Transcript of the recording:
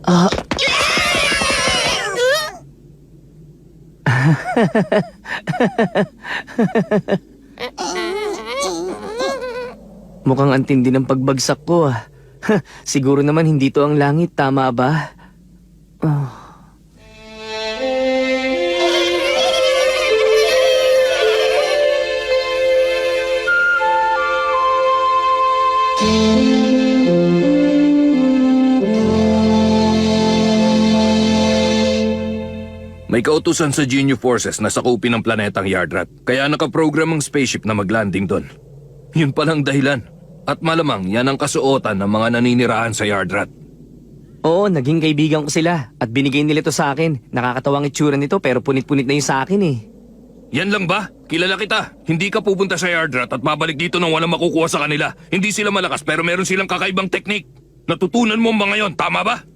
Ah, mukhang antindi ng pagbagsak ko ah. Siguro naman hindi to ang langit, tama ba? May kautusan sa Ginyu Forces na sakupin ng planetang Yardrat, kaya nakaprogram ang spaceship na maglanding doon. Yun palang dahilan. At malamang yan ang kasuotan ng mga naninirahan sa Yardrat. Oo, naging kaibigan ko sila at binigay nila to sa akin. Nakakatawang itsura nito pero punit-punit na yung sa akin eh. Yan lang ba? Kilala kita. Hindi ka pupunta sa Yardrat at babalik dito nang walang makukuha sa kanila. Hindi sila malakas pero meron silang kakaibang teknik. Natutunan mo ba ngayon, tama ba?